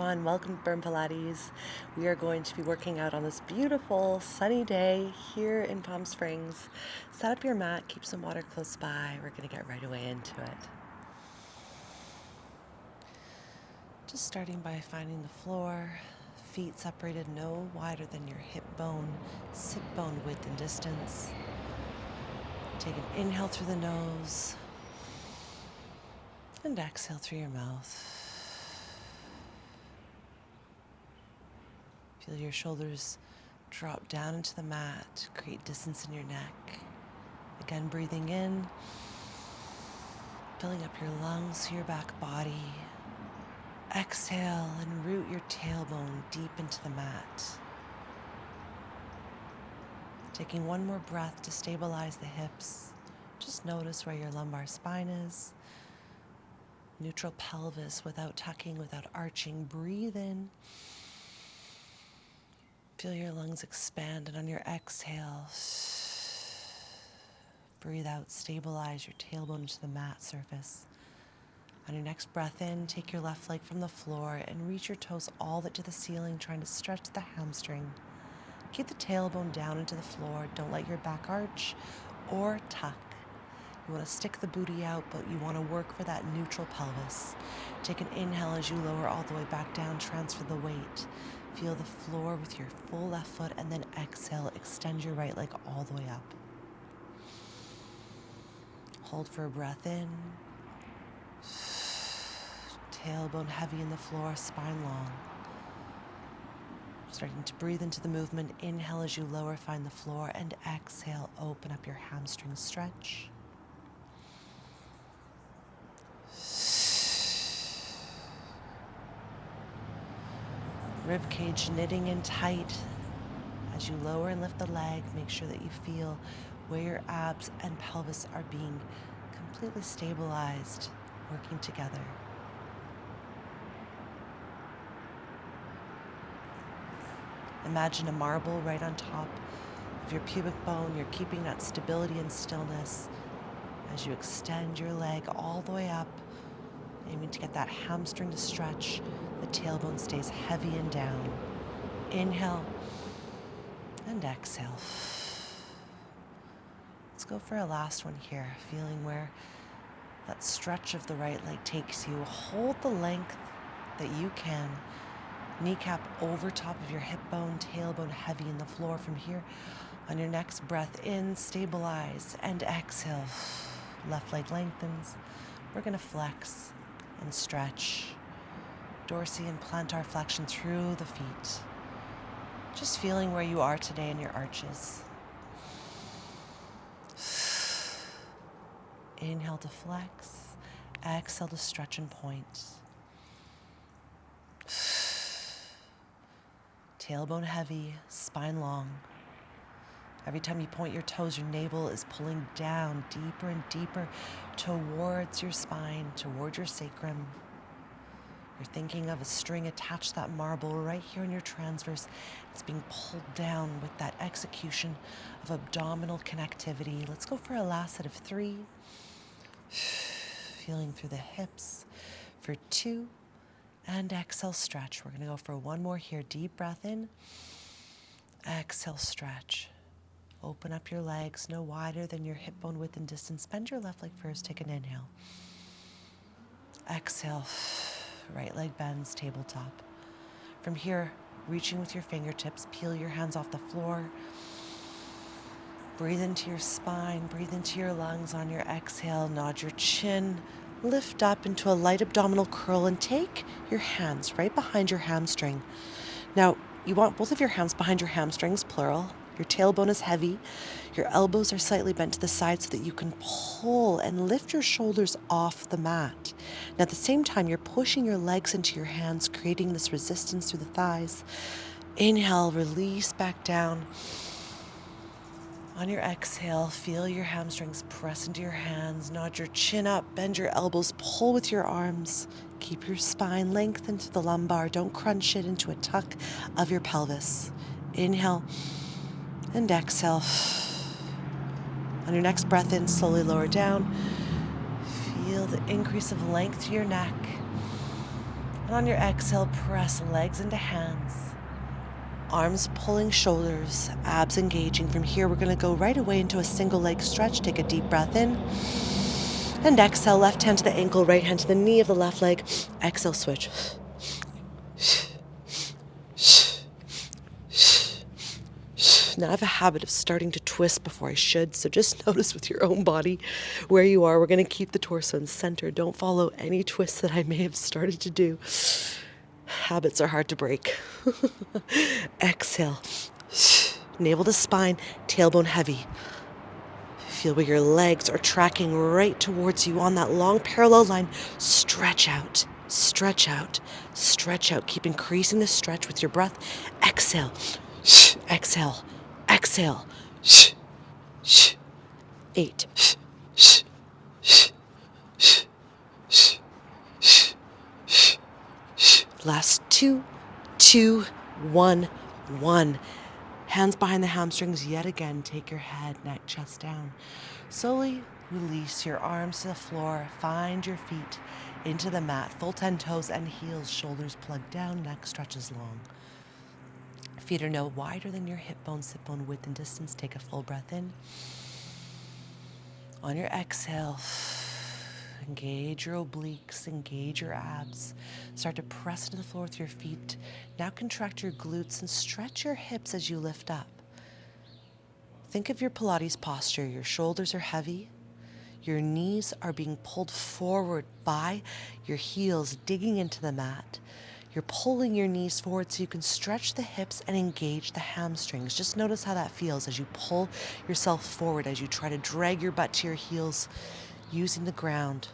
everyone, welcome to Burn Pilates. We are going to be working out on this beautiful sunny day here in Palm Springs. Set up your mat, keep some water close by. We're going to get right away into it. Just starting by finding the floor, feet separated no wider than your hip bone, sit bone width and distance. Take an inhale through the nose and exhale through your mouth. Feel your shoulders drop down into the mat, create distance in your neck. Again, breathing in, filling up your lungs to your back body. Exhale and root your tailbone deep into the mat. Taking one more breath to stabilize the hips. Just notice where your lumbar spine is. Neutral pelvis without tucking, without arching. Breathe in. Feel your lungs expand, and on your exhale, breathe out, stabilize your tailbone into the mat surface. On your next breath in, take your left leg from the floor and reach your toes all the way to the ceiling, trying to stretch the hamstring. Keep the tailbone down into the floor. Don't let your back arch or tuck. You want to stick the booty out, but you want to work for that neutral pelvis. Take an inhale as you lower all the way back down, transfer the weight. Feel the floor with your full left foot, and then exhale, extend your right leg all the way up. Hold for a breath in. Tailbone heavy in the floor, spine long. Starting to breathe into the movement. Inhale as you lower, find the floor, and exhale, open up your hamstring stretch. Rib cage knitting in tight. As you lower and lift the leg, make sure that you feel where your abs and pelvis are being completely stabilized, working together. Imagine a marble right on top of your pubic bone. You're keeping that stability and stillness as you extend your leg all the way up, aiming to get that hamstring to stretch. The tailbone stays heavy and down. Inhale and exhale. Let's go for a last one here, feeling where that stretch of the right leg takes you. Hold the length that you can. Kneecap over top of your hip bone, tailbone heavy in the floor. From here, on your next breath in, stabilize and exhale. Left leg lengthens. We're going to flex and stretch. Dorsi and plantar flexion through the feet. Just feeling where you are today in your arches. Inhale to flex. Exhale to stretch and point. Tailbone heavy, spine long. Every time you point your toes, your navel is pulling down deeper and deeper towards your spine, toward your sacrum. You're thinking of a string attached to that marble right here in your transverse. It's being pulled down with that execution of abdominal connectivity. Let's go for a last set of 3. Feeling through the hips for 2. And exhale, stretch. We're going to go for one more here. Deep breath in. Exhale, stretch. Open up your legs no wider than your hip bone width and distance. Bend your left leg first. Take an inhale. Exhale. Right leg bends, tabletop. From here, reaching with your fingertips, peel your hands off the floor. Breathe into your spine, breathe into your lungs. On your exhale, nod your chin, lift up into a light abdominal curl, and take your hands right behind your hamstring. Now, you want both of your hands behind your hamstrings, plural. Your tailbone is heavy. Your elbows are slightly bent to the side so that you can pull and lift your shoulders off the mat. And at the same time, you're pushing your legs into your hands, creating this resistance through the thighs. Inhale, release back down. On your exhale, feel your hamstrings press into your hands. Nod your chin up, bend your elbows, pull with your arms. Keep your spine lengthened to the lumbar. Don't crunch it into a tuck of your pelvis. Inhale and exhale. On your next breath in, slowly lower down. Feel the increase of length to your neck. And on your exhale, press legs into hands. Arms pulling shoulders, abs engaging. From here, we're going to go right away into a single leg stretch. Take a deep breath in. And exhale, left hand to the ankle, right hand to the knee of the left leg. Exhale, switch. Now I have a habit of starting to twist before I should, so just notice with your own body where you are. We're going to keep the torso in center. Don't follow any twists that I may have started to do. Habits are hard to break. Exhale. Navel to spine, tailbone heavy. Feel where your legs are tracking right towards you on that long parallel line. Stretch out, stretch out, stretch out. Keep increasing the stretch with your breath. Exhale, exhale, exhale. 8. Last 2, 2, 1, 1. Hands behind the hamstrings yet again. Take your head, neck, chest down. Slowly release your arms to the floor. Find your feet into the mat. Full 10 toes and heels. Shoulders plugged down. Neck stretches long. Feet are no wider than your hip bone, sit bone width and distance. Take a full breath in. On your exhale, engage your obliques, engage your abs. Start to press into the floor with your feet. Now contract your glutes and stretch your hips as you lift up. Think of your Pilates posture. Your shoulders are heavy. Your knees are being pulled forward by your heels digging into the mat. You're pulling your knees forward so you can stretch the hips and engage the hamstrings. Just notice how that feels as you pull yourself forward, as you try to drag your butt to your heels using the ground.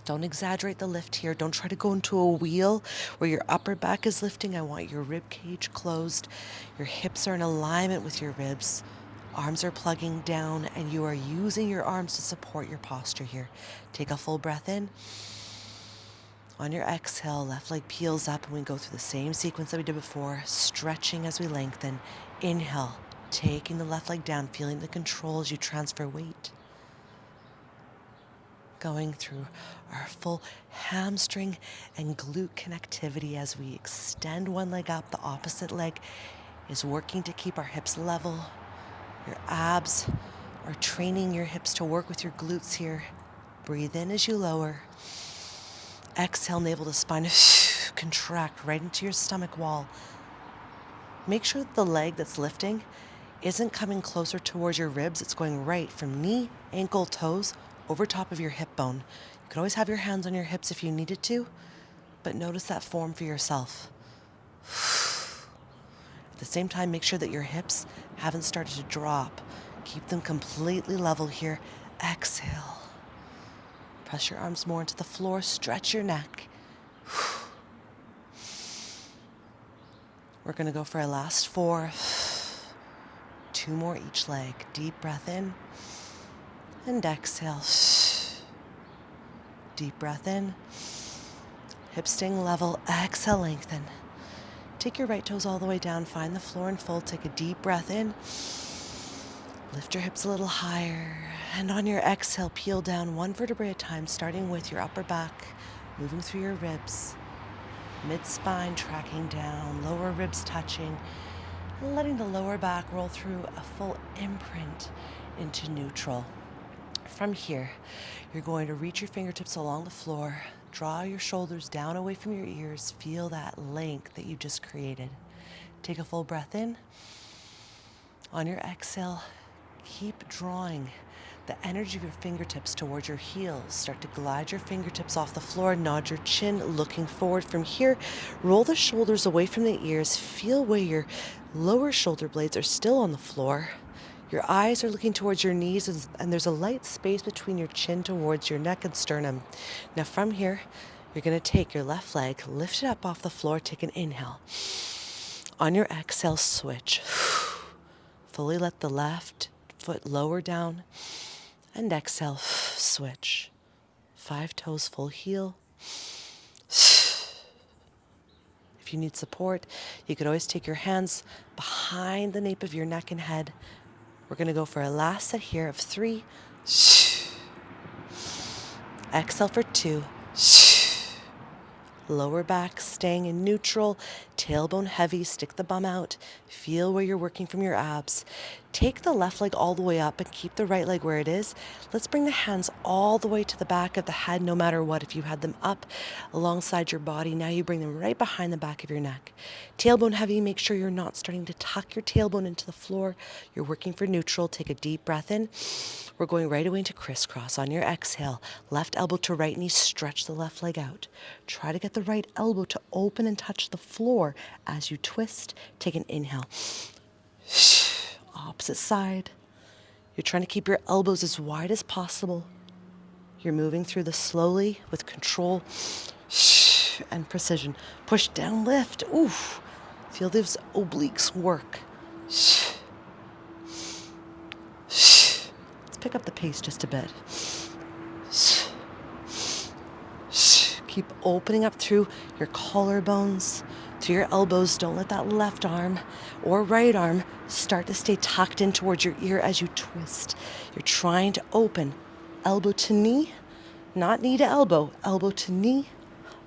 Don't exaggerate the lift here. Don't try to go into a wheel where your upper back is lifting. I want your rib cage closed. Your hips are in alignment with your ribs. Arms are plugging down and you are using your arms to support your posture here. Take a full breath in. On your exhale, left leg peels up and we go through the same sequence that we did before, stretching as we lengthen. Inhale, taking the left leg down, feeling the control as you transfer weight. Going through our full hamstring and glute connectivity as we extend one leg up. The opposite leg is working to keep our hips level. Your abs are training your hips to work with your glutes here. Breathe in as you lower. Exhale, navel to spine. Contract right into your stomach wall. Make sure that the leg that's lifting isn't coming closer towards your ribs. It's going right from knee, ankle, toes, over top of your hip bone. You can always have your hands on your hips if you needed to, but notice that form for yourself. At the same time, make sure that your hips haven't started to drop. Keep them completely level here. Exhale. Press your arms more into the floor. Stretch your neck. We're going to go for a last 4. 2 more each leg. Deep breath in. And exhale. Deep breath in. Hips staying level. Exhale, lengthen. Take your right toes all the way down. Find the floor and fold. Take a deep breath in. Lift your hips a little higher. And on your exhale, peel down 1 vertebrae at a time, starting with your upper back, moving through your ribs. Mid-spine tracking down, lower ribs touching, and letting the lower back roll through a full imprint into neutral. From here, you're going to reach your fingertips along the floor, draw your shoulders down away from your ears, feel that length that you just created. Take a full breath in. On your exhale, keep drawing the energy of your fingertips towards your heels. Start to glide your fingertips off the floor, nod your chin, looking forward. From here, roll the shoulders away from the ears. Feel where your lower shoulder blades are still on the floor. Your eyes are looking towards your knees, and there's a light space between your chin towards your neck and sternum. Now from here, you're going to take your left leg, lift it up off the floor, take an inhale. On your exhale, switch. Fully let the left foot lower down. And exhale, switch. 5 toes, full heel. If you need support, you could always take your hands behind the nape of your neck and head. We're going to go for a last set here of 3. Exhale for 2. Lower back staying in neutral, tailbone heavy, stick the bum out. Feel where you're working from your abs. Take the left leg all the way up and keep the right leg where it is. Let's bring the hands all the way to the back of the head, no matter what. If you had them up alongside your body, now you bring them right behind the back of your neck. Tailbone heavy, make sure you're not starting to tuck your tailbone into the floor. You're working for neutral. Take a deep breath in. We're going right away into crisscross. On your exhale, left elbow to right knee, stretch the left leg out. Try to get the right elbow to open and touch the floor as you twist. Take an inhale. Opposite side. You're trying to keep your elbows as wide as possible. You're moving through this slowly with control and precision. Push down, lift. Oof. Feel those obliques work. Let's pick up the pace just a bit. Keep opening up through your collarbones, through your elbows. Don't let that left arm or right arm start to stay tucked in towards your ear as you twist. You're trying to open elbow to knee, not knee to elbow, elbow to knee,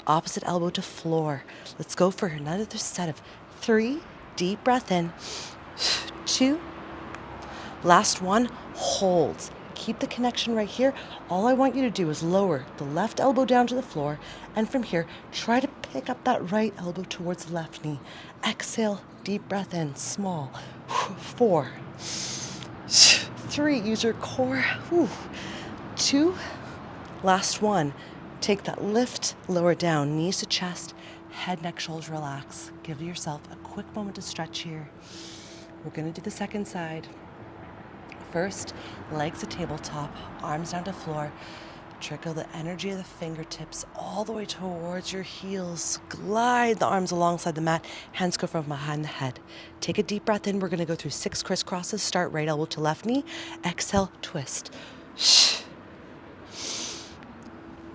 opposite elbow to floor. Let's go for another set of 3. Deep breath in. 2. Last one, hold. Keep the connection right here. All I want you to do is lower the left elbow down to the floor, and from here, try to pick up that right elbow towards the left knee. Exhale, deep breath in, small. 4. 3, use your core. 2. Last one. Take that lift, lower down, knees to chest, head, neck, shoulders, relax. Give yourself a quick moment to stretch here. We're going to do the second side. First, legs to tabletop, arms down to floor. Trickle the energy of the fingertips all the way towards your heels. Glide the arms alongside the mat. Hands go from behind the head. Take a deep breath in. We're going to go through 6 crisscrosses. Start right elbow to left knee. Exhale, twist.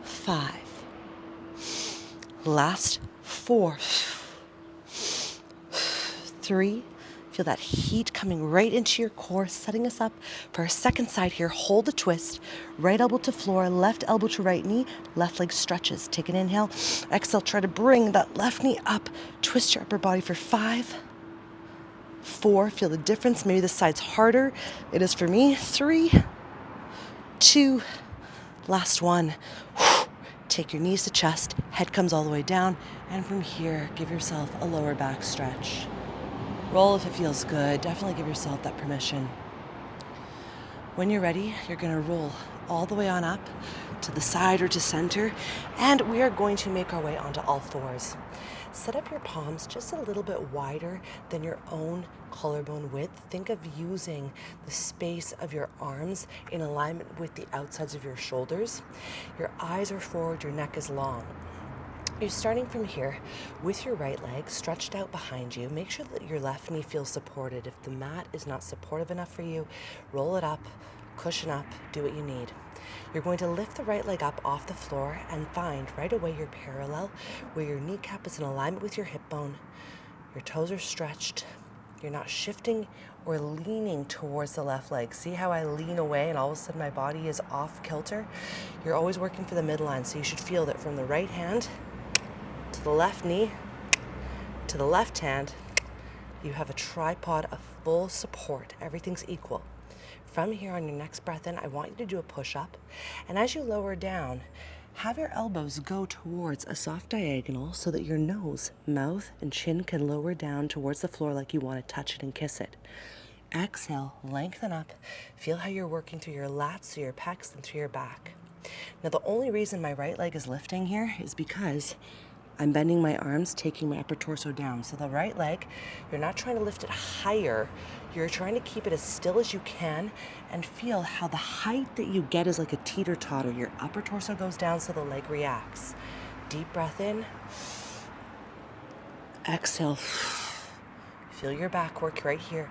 5. Last 4. 3. Feel that heat coming right into your core, setting us up for our second side here. Hold the twist. Right elbow to floor, left elbow to right knee, left leg stretches. Take an inhale. Exhale, try to bring that left knee up. Twist your upper body for 5. 4, feel the difference. Maybe this side's harder. It is for me. 3, 2, last one. Take your knees to chest, head comes all the way down, and from here, give yourself a lower back stretch. Roll if it feels good. Definitely give yourself that permission. When you're ready, you're going to roll all the way on up to the side or to center, and we are going to make our way onto all fours. Set up your palms just a little bit wider than your own collarbone width. Think of using the space of your arms in alignment with the outsides of your shoulders. Your eyes are forward, your neck is long. You're starting from here with your right leg stretched out behind you. Make sure that your left knee feels supported. If the mat is not supportive enough for you, roll it up, cushion up, do what you need. You're going to lift the right leg up off the floor and find right away your parallel where your kneecap is in alignment with your hip bone. Your toes are stretched. You're not shifting or leaning towards the left leg. See how I lean away and all of a sudden my body is off kilter? You're always working for the midline, so you should feel that from the right hand to the left knee, to the left hand, you have a tripod of full support. Everything's equal. From here on your next breath in, I want you to do a push-up. And as you lower down, have your elbows go towards a soft diagonal so that your nose, mouth, and chin can lower down towards the floor like you want to touch it and kiss it. Exhale, lengthen up. Feel how you're working through your lats, through your pecs, and through your back. Now, the only reason my right leg is lifting here is because I'm bending my arms, taking my upper torso down. So the right leg, you're not trying to lift it higher. You're trying to keep it as still as you can and feel how the height that you get is like a teeter-totter. Your upper torso goes down so the leg reacts. Deep breath in. Exhale. Feel your back work right here.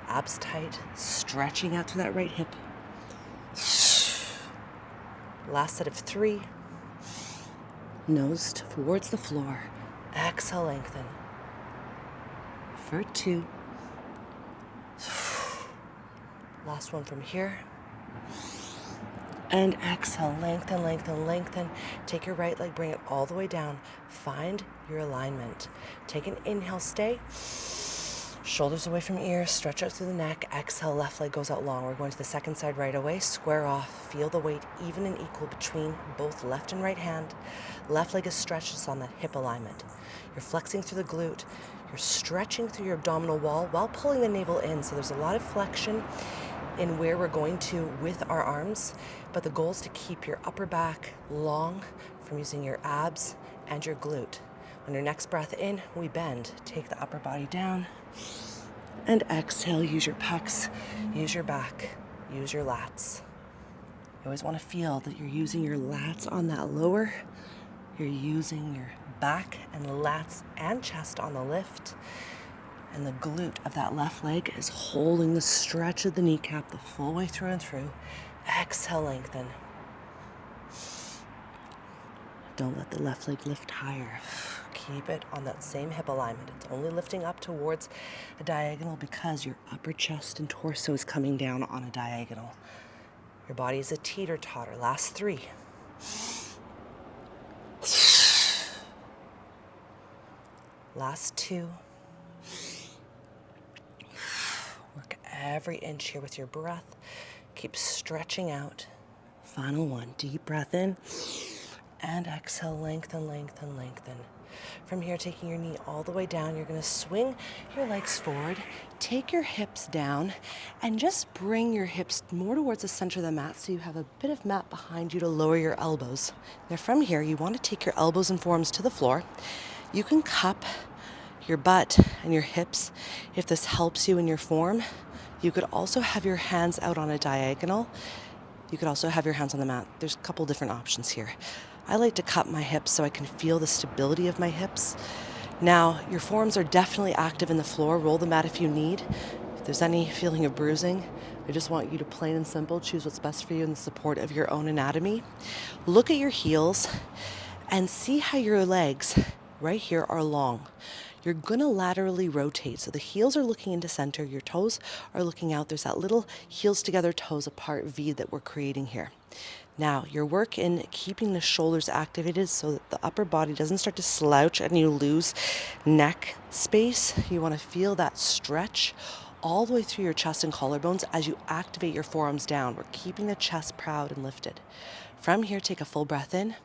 Abs tight, stretching out to that right hip. Last set of 3. Nose towards the floor. Exhale, lengthen. For 2. Last one from here. And exhale, lengthen, lengthen, lengthen. Take your right leg, bring it all the way down. Find your alignment. Take an inhale, stay. Shoulders away from ears, stretch out through the neck. Exhale, left leg goes out long. We're going to the second side right away. Square off. Feel the weight even and equal between both left and right hand. Left leg is stretched, it's on that hip alignment. You're flexing through the glute. You're stretching through your abdominal wall while pulling the navel in. So there's a lot of flexion in where we're going to with our arms, but the goal is to keep your upper back long from using your abs and your glute. On your next breath in, we bend. Take the upper body down and exhale. Use your pecs, use your back, use your lats. You always want to feel that you're using your lats on that lower. You're using your back and lats and chest on the lift. And the glute of that left leg is holding the stretch of the kneecap the full way through and through. Exhale, lengthen. Don't let the left leg lift higher. Keep it on that same hip alignment. It's only lifting up towards a diagonal because your upper chest and torso is coming down on a diagonal. Your body is a teeter-totter. Last 3. Last 2. Work every inch here with your breath. Keep stretching out. Final 1. Deep breath in. And exhale, lengthen, lengthen, lengthen. From here, taking your knee all the way down, you're going to swing your legs forward, take your hips down, and just bring your hips more towards the center of the mat so you have a bit of mat behind you to lower your elbows. Now from here, you want to take your elbows and forearms to the floor. You can cup your butt and your hips if this helps you in your form. You could also have your hands out on a diagonal. You could also have your hands on the mat. There's a couple different options here. I like to cup my hips so I can feel the stability of my hips. Now, your forearms are definitely active in the floor. Roll the mat if you need. If there's any feeling of bruising, I just want you to plain and simple choose what's best for you in the support of your own anatomy. Look at your heels and see how your legs right here are long. You're going to laterally rotate. So the heels are looking into center, your toes are looking out. There's that little heels together, toes apart V that we're creating here. Now, your work in keeping the shoulders activated so that the upper body doesn't start to slouch and you lose neck space. You want to feel that stretch all the way through your chest and collarbones as you activate your forearms down. We're keeping the chest proud and lifted. From here, take a full breath in.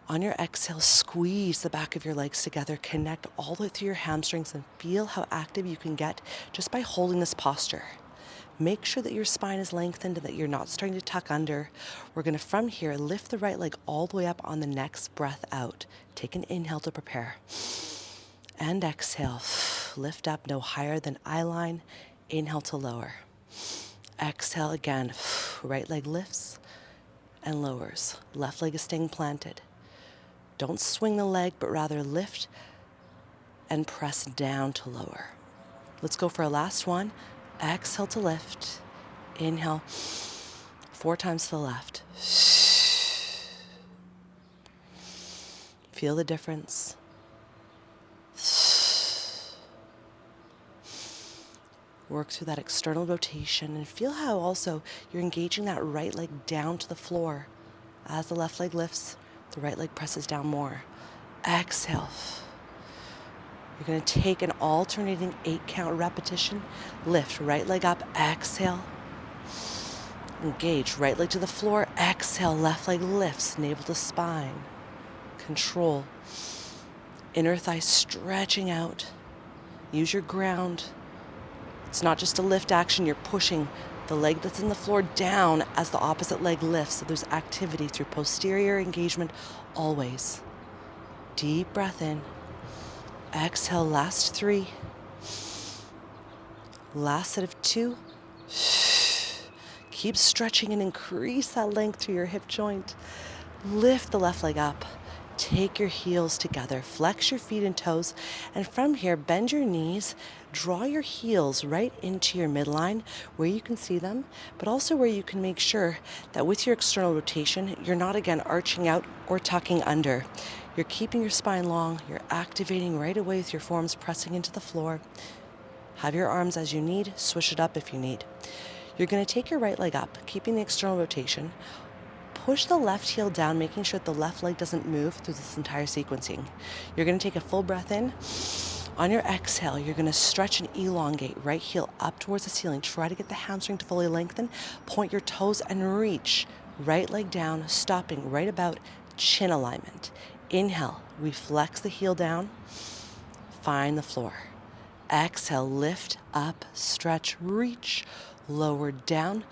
On your exhale, squeeze the back of your legs together. Connect all the way through your hamstrings and feel how active you can get just by holding this posture. Make sure that your spine is lengthened and that you're not starting to tuck under. We're going to, from here, lift the right leg all the way up on the next breath out. Take an inhale to prepare. And exhale. Lift up no higher than eye line. Inhale to lower. Exhale again. Right leg lifts and lowers. Left leg is staying planted. Don't swing the leg, but rather lift and press down to lower. Let's go for a last one. Exhale to lift. Inhale. 4 times to the left. Feel the difference. Work through that external rotation and feel how also you're engaging that right leg down to the floor. As the left leg lifts, the right leg presses down more. Exhale. You're going to take an alternating 8-count repetition. Lift, right leg up, exhale. Engage, right leg to the floor, exhale, left leg lifts, navel to spine. Control. Inner thigh stretching out. Use your ground. It's not just a lift action, you're pushing the leg that's in the floor down as the opposite leg lifts. So there's activity through posterior engagement always. Deep breath in. Exhale, last 3. Last set of 2. Keep stretching and increase that length through your hip joint. Lift the left leg up. Take your heels together. Flex your feet and toes. And from here, bend your knees. Draw your heels right into your midline where you can see them, but also where you can make sure that with your external rotation, you're not again arching out or tucking under. You're keeping your spine long. You're activating right away with your forearms pressing into the floor. Have your arms as you need. Swish it up if you need. You're going to take your right leg up, keeping the external rotation. Push the left heel down, making sure that the left leg doesn't move through this entire sequencing. You're going to take a full breath in. On your exhale, you're going to stretch and elongate. Right heel up towards the ceiling. Try to get the hamstring to fully lengthen. Point your toes and reach. Right leg down, stopping right about chin alignment. Inhale, we flex the heel down. Find the floor. Exhale, lift up, stretch, reach. Lower down,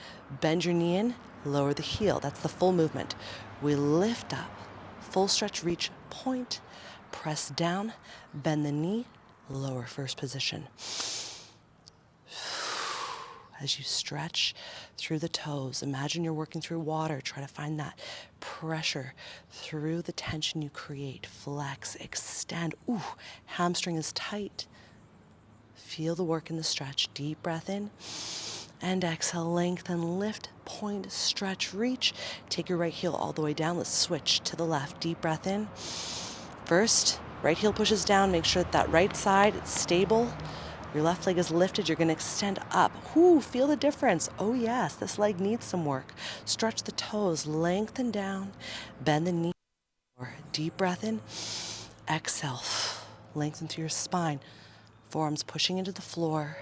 bend your knee in, lower the heel. That's the full movement. We lift up, full stretch, reach, point, press down, bend the knee, lower first position. As you stretch through the toes, imagine you're working through water. Try to find that pressure through the tension you create. Flex, extend. Ooh, hamstring is tight. Feel the work in the stretch. Deep breath in. And exhale, lengthen, lift, point, stretch, reach. Take your right heel all the way down. Let's switch to the left. Deep breath in. First, right heel pushes down. Make sure that right side is stable. Your left leg is lifted. You're going to extend up. Ooh, feel the difference. Oh yes, this leg needs some work. Stretch the toes, lengthen down, bend the knee. Deep breath in. Exhale, lengthen through your spine. Forearms pushing into the floor.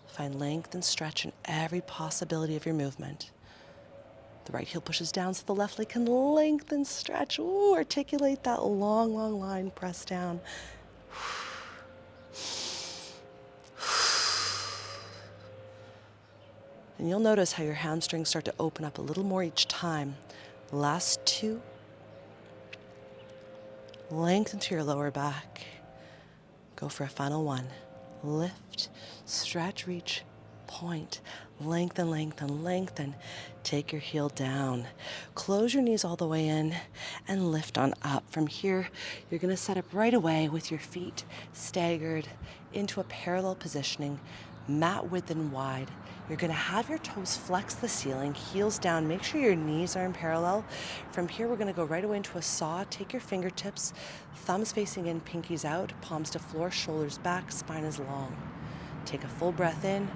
Find length and stretch in every possibility of your movement. The right heel pushes down so the left leg can lengthen, stretch. Ooh, articulate that long, long line. Press down. And you'll notice how your hamstrings start to open up a little more each time. Last two. Lengthen to your lower back. Go for a final one. Lift, stretch, reach, point, lengthen, lengthen, lengthen. Take your heel down. Close your knees all the way in and lift on up. From here, you're going to set up right away with your feet staggered into a parallel positioning, mat width and wide. You're going to have your toes flex the ceiling, heels down. Make sure your knees are in parallel. From here, we're going to go right away into a saw. Take your fingertips, thumbs facing in, pinkies out, palms to floor, shoulders back, spine is long. Take a full breath in.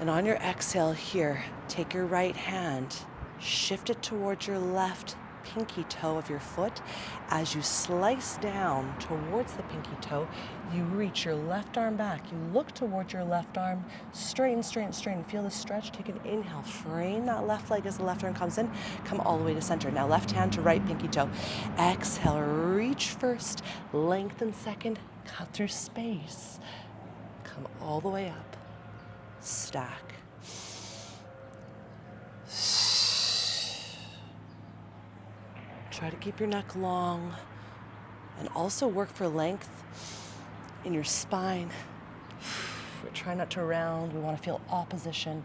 And on your exhale here, take your right hand, shift it towards your left pinky toe of your foot. As you slice down towards the pinky toe, you reach your left arm back. You look towards your left arm, straighten, straighten, straighten. Feel the stretch. Take an inhale. Frame that left leg as the left arm comes in. Come all the way to center. Now left hand to right pinky toe. Exhale, reach first, lengthen second, cut through space. Come all the way up. Stack. Try to keep your neck long and also work for length in your spine. We're trying not to round. We want to feel opposition.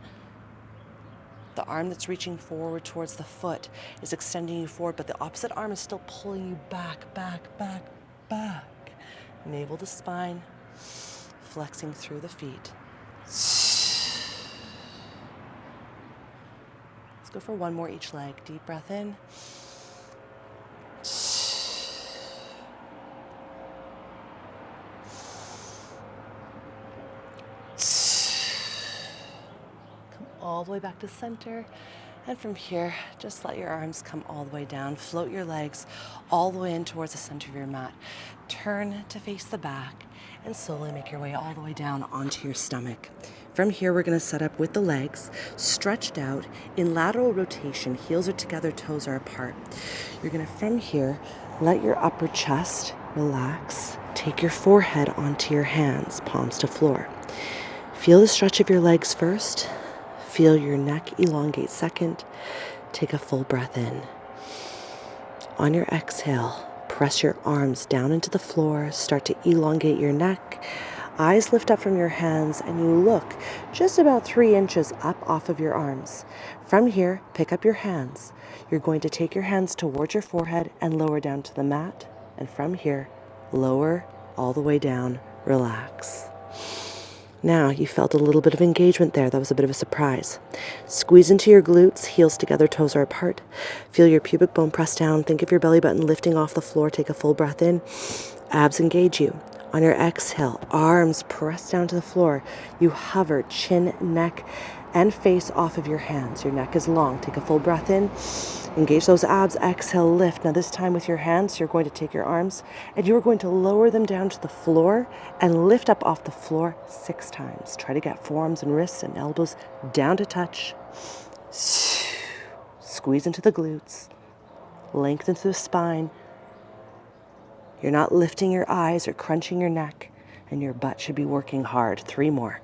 The arm that's reaching forward towards the foot is extending you forward, but the opposite arm is still pulling you back, back, back, back. Navel to spine, flexing through the feet. Let's go for one more each leg. Deep breath in. All the way back to center. And from here, just let your arms come all the way down. Float your legs all the way in towards the center of your mat. Turn to face the back and slowly make your way all the way down onto your stomach. From here, we're going to set up with the legs stretched out in lateral rotation. Heels are together, toes are apart. You're going to, from here, let your upper chest relax. Take your forehead onto your hands, palms to floor. Feel the stretch of your legs first. Feel your neck elongate second. Take a full breath in. On your exhale, press your arms down into the floor. Start to elongate your neck. Eyes lift up from your hands and you look just about 3 inches up off of your arms. From here, pick up your hands. You're going to take your hands towards your forehead and lower down to the mat. And from here, lower all the way down. Relax. Now, you felt a little bit of engagement there. That was a bit of a surprise. Squeeze into your glutes, heels together, toes are apart. Feel your pubic bone press down. Think of your belly button lifting off the floor. Take a full breath in. Abs engage you. On your exhale, arms press down to the floor. You hover chin, neck, and face off of your hands. Your neck is long. Take a full breath in. Engage those abs. Exhale, lift. Now this time with your hands, you're going to take your arms and you're going to lower them down to the floor and lift up off the floor 6 times. Try to get forearms and wrists and elbows down to touch. Squeeze into the glutes. Lengthen through the spine. You're not lifting your eyes or crunching your neck, and your butt should be working hard. 3 more.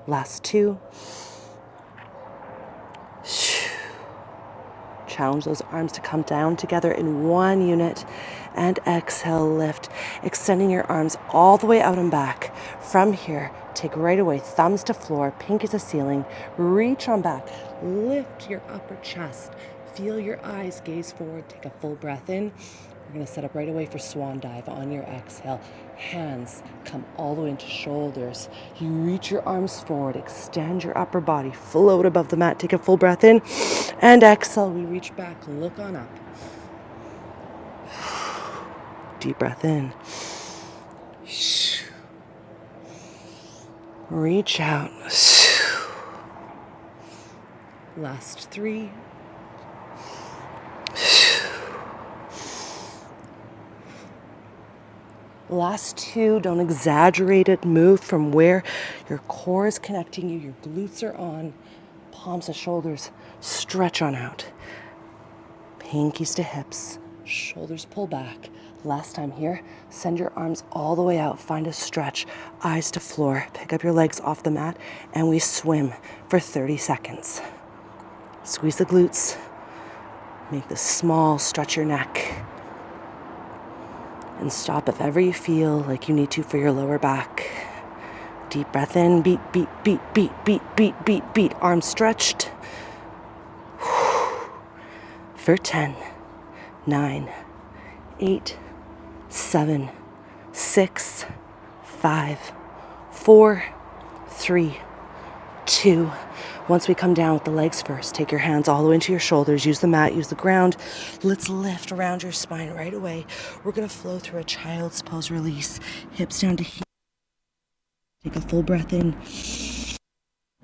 Last 2. Challenge those arms to come down together in one unit. And exhale, lift. Extending your arms all the way out and back. From here, take right away, thumbs to floor, pinky to ceiling. Reach on back. Lift your upper chest. Feel your eyes gaze forward. Take a full breath in. We're going to set up right away for swan dive on your exhale. Hands come all the way into shoulders. You reach your arms forward. Extend your upper body. Float above the mat. Take a full breath in. And exhale. We reach back. Look on up. Deep breath in. Reach out. Last 3. Last 2, don't exaggerate it. Move from where your core is connecting you. Your glutes are on. Palms to shoulders. Stretch on out. Pinkies to hips. Shoulders pull back. Last time here. Send your arms all the way out. Find a stretch. Eyes to floor. Pick up your legs off the mat. And we swim for 30 seconds. Squeeze the glutes. Make this small. Stretch your neck. And stop if ever you feel like you need to for your lower back. Deep breath in. Beat, beat, beat, beat, beat, beat, beat, beat. Arms stretched. For 10, 9, 8, 7, 6, 5, 4, 3, 2. Once we come down with the legs first, take your hands all the way into your shoulders. Use the mat, use the ground. Let's lift around your spine right away. We're going to flow through a child's pose release. Hips down to heel. Take a full breath in.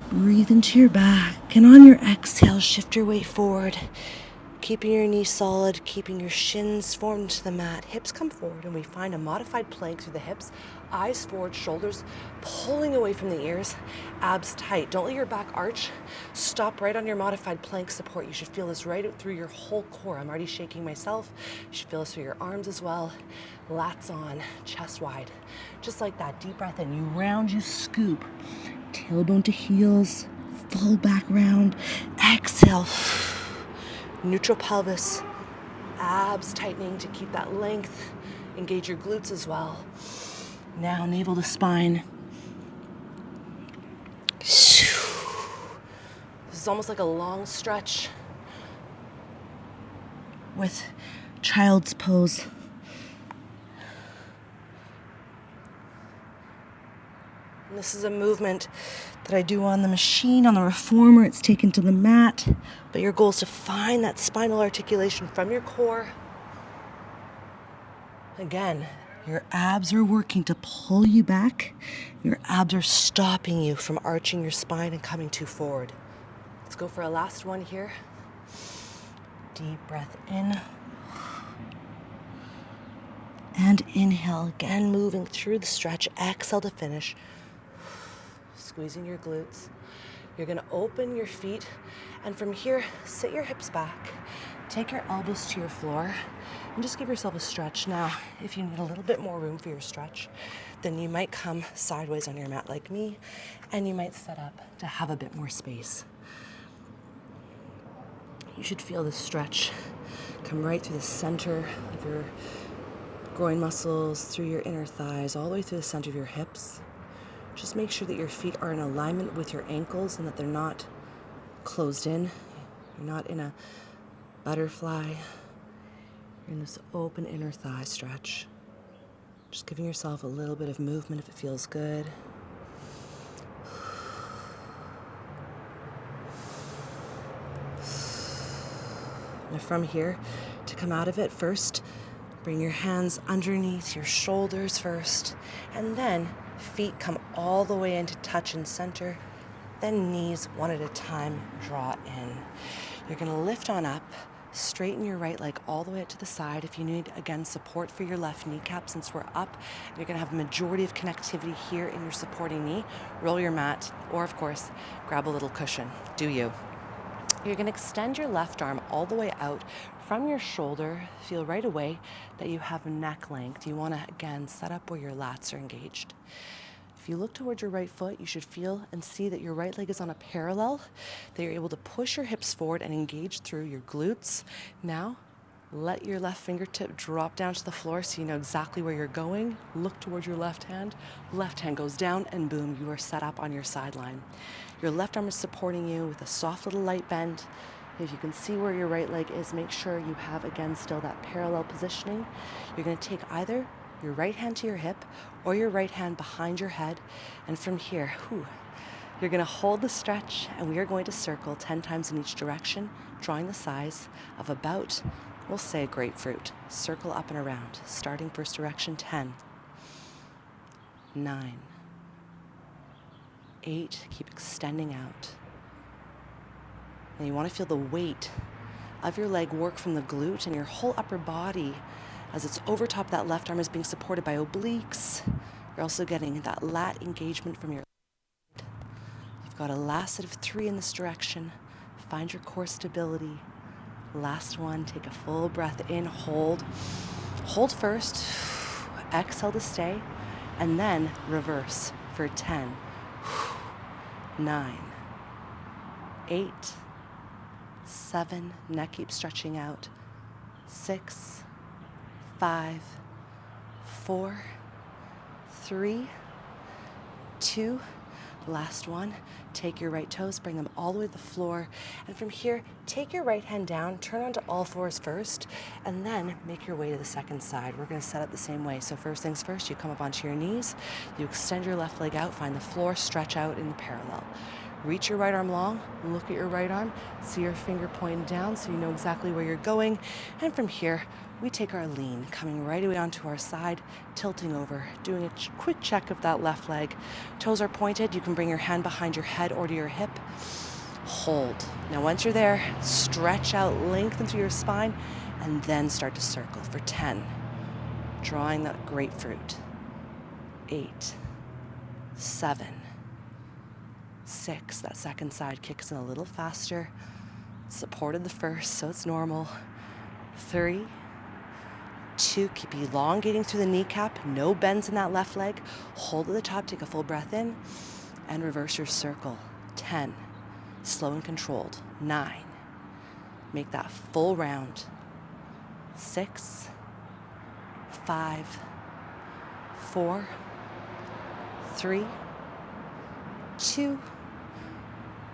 Breathe into your back. And on your exhale, shift your weight forward. Keeping your knees solid, keeping your shins formed to the mat. Hips come forward and we find a modified plank through the hips. Eyes forward, shoulders pulling away from the ears. Abs tight. Don't let your back arch. Stop right on your modified plank support. You should feel this right through your whole core. I'm already shaking myself. You should feel this through your arms as well. Lats on, chest wide. Just like that. Deep breath in. You round, you scoop. Tailbone to heels. Full back round. Exhale. Neutral pelvis, abs tightening to keep that length. Engage your glutes as well. Now navel to spine. This is almost like a long stretch with child's pose. And this is a movement that I do on the machine, on the reformer. It's taken to the mat. But your goal is to find that spinal articulation from your core. Again, your abs are working to pull you back. Your abs are stopping you from arching your spine and coming too forward. Let's go for a last one here. Deep breath in. And inhale, again moving through the stretch. Exhale to finish. Squeezing your glutes. You're going to open your feet, and from here, sit your hips back. Take your elbows to your floor, and just give yourself a stretch. Now, if you need a little bit more room for your stretch, then you might come sideways on your mat like me, and you might set up to have a bit more space. You should feel this stretch come right through the center of your groin muscles, through your inner thighs, all the way through the center of your hips. Just make sure that your feet are in alignment with your ankles and that they're not closed in. You're not in a butterfly. You're in this open inner thigh stretch. Just giving yourself a little bit of movement if it feels good. Now from here, to come out of it, first, Bring your hands underneath your shoulders first, and then feet come all the way into touch and center, then knees one at a time, draw in. You're gonna lift on up, straighten your right leg all the way out to the side. If you need, again, support for your left kneecap, since we're up, you're gonna have a majority of connectivity here in your supporting knee. Roll your mat, or of course, grab a little cushion. Do you. You're gonna extend your left arm all the way out from your shoulder. Feel right away that you have neck length. You wanna, again, set up where your lats are engaged. If you look towards your right foot, you should feel and see that your right leg is on a parallel, that you're able to push your hips forward and engage through your glutes. Now, let your left fingertip drop down to the floor so you know exactly where you're going. Look towards your left hand goes down, and boom, you are set up on your sideline. Your left arm is supporting you with a soft little light bend. If you can see where your right leg is, make sure you have, again, still that parallel positioning. You're gonna take either your right hand to your hip or your right hand behind your head, and from here, you're gonna hold the stretch, and we are going to circle 10 times in each direction, drawing the size of about, we'll say, a grapefruit. Circle up and around, starting first direction, 10, 9, 8, keep extending out. And you want to feel the weight of your leg work from the glute, and your whole upper body, as it's over top, that left arm is being supported by obliques. You're also getting that lat engagement from your lat. You've got a last set of 3 in this direction. Find your core stability. Last one, take a full breath in, hold. Hold first, exhale to stay, and then reverse for 10, 9, 8, 7, neck keeps stretching out, 6, 5, 4, 3, 2, last one. Take your right toes, bring them all the way to the floor, and from here, take your right hand down, turn onto all fours first, and then make your way to the second side. We're gonna set up the same way. So first things first, you come up onto your knees, you extend your left leg out, find the floor, stretch out in the parallel. Reach your right arm long, look at your right arm, see your finger pointing down so you know exactly where you're going, and from here, we take our lean, coming right away onto our side, tilting over, doing a quick check of that left leg. Toes are pointed. You can bring your hand behind your head or to your hip. Hold. Now once you're there, stretch out, lengthen through your spine, and then start to circle for 10. Drawing that grapefruit. 8, 7, 6. That second side kicks in a little faster. Supported the first, so it's normal. 3, 2, keep elongating through the kneecap, no bends in that left leg. Hold at the top, take a full breath in, and reverse your circle. 10, slow and controlled. 9, make that full round. 6, 5, 4, 3, 2,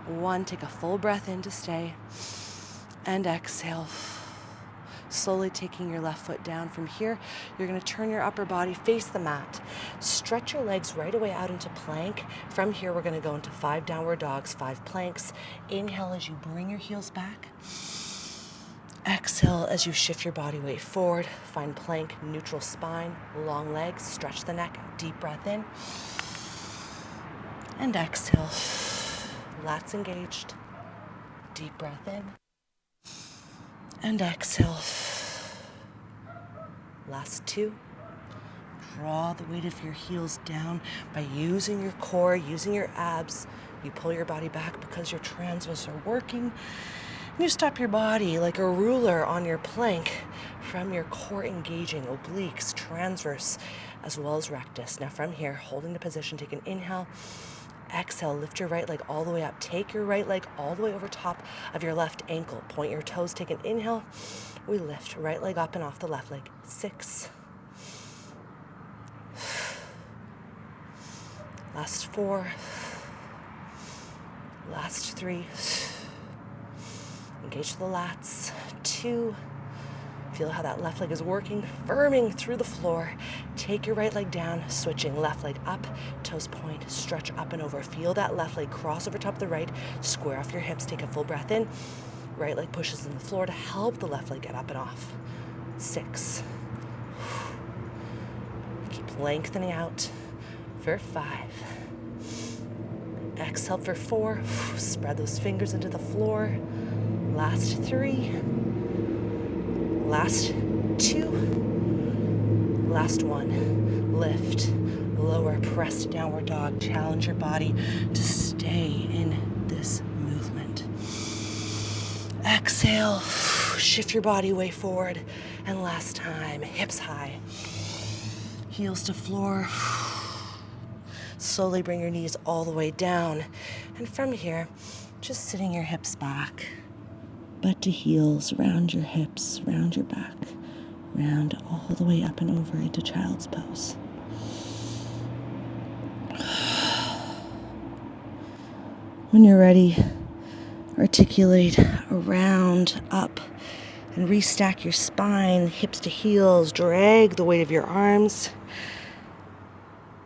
1. Take a full breath in to stay, and exhale. Slowly taking your left foot down. From here, you're going to turn your upper body, face the mat. Stretch your legs right away out into plank. From here, we're going to go into 5 downward dogs, 5 planks. Inhale as you bring your heels back. Exhale as you shift your body weight forward. Find plank, neutral spine, long legs. Stretch the neck. Deep breath in. And exhale. Lats engaged. Deep breath in. And exhale. Last 2. Draw the weight of your heels down by using your core, using your abs. You pull your body back because your transverse are working. You stop your body like a ruler on your plank from your core engaging, obliques, transverse, as well as rectus. Now from here, holding the position, take an inhale. Exhale, lift your right leg all the way up. Take your right leg all the way over top of your left ankle. Point your toes, take an inhale. We lift, right leg up and off the left leg. 6. Last 4. Last 3. Engage the lats. 2. Feel how that left leg is working, firming through the floor. Take your right leg down, switching left leg up, toes point, stretch up and over. Feel that left leg cross over top of the right, square off your hips, take a full breath in. Right leg pushes in the floor to help the left leg get up and off. 6, Lengthening out for 5. Exhale for 4. Spread those fingers into the floor. Last 3. Last 2. Last 1. Lift, lower, press to downward dog. Challenge your body to stay in this movement. Exhale, shift your body way forward. And last time, hips high. Heels to floor. Slowly bring your knees all the way down. And from here, just sitting your hips back. Butt to heels, round your hips, round your back. Round all the way up and over into child's pose. When you're ready, articulate around, up, and restack your spine, hips to heels. Drag the weight of your arms.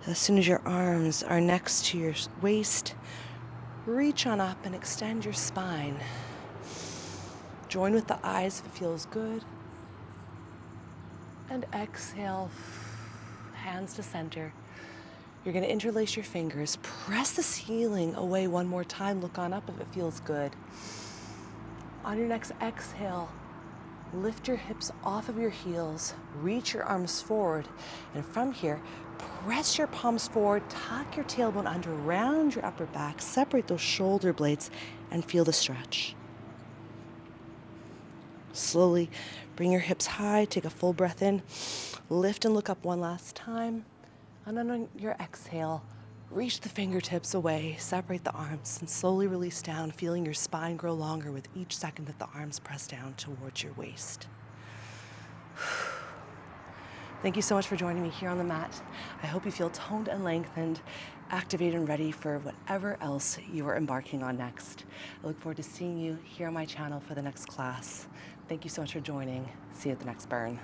As soon as your arms are next to your waist, reach on up and extend your spine. Join with the eyes if it feels good. And exhale, hands to center. You're going to interlace your fingers. Press the ceiling away one more time. Look on up if it feels good. On your next exhale, lift your hips off of your heels. Reach your arms forward. And from here, press your palms forward. Tuck your tailbone under, round your upper back. Separate those shoulder blades and feel the stretch. Slowly bring your hips high. Take a full breath in. Lift and look up one last time. And on your exhale, reach the fingertips away, separate the arms, and slowly release down, feeling your spine grow longer with each second that the arms press down towards your waist. Thank you so much for joining me here on the mat. I hope you feel toned and lengthened, activated and ready for whatever else you are embarking on next. I look forward to seeing you here on my channel for the next class. Thank you so much for joining. See you at the next burn.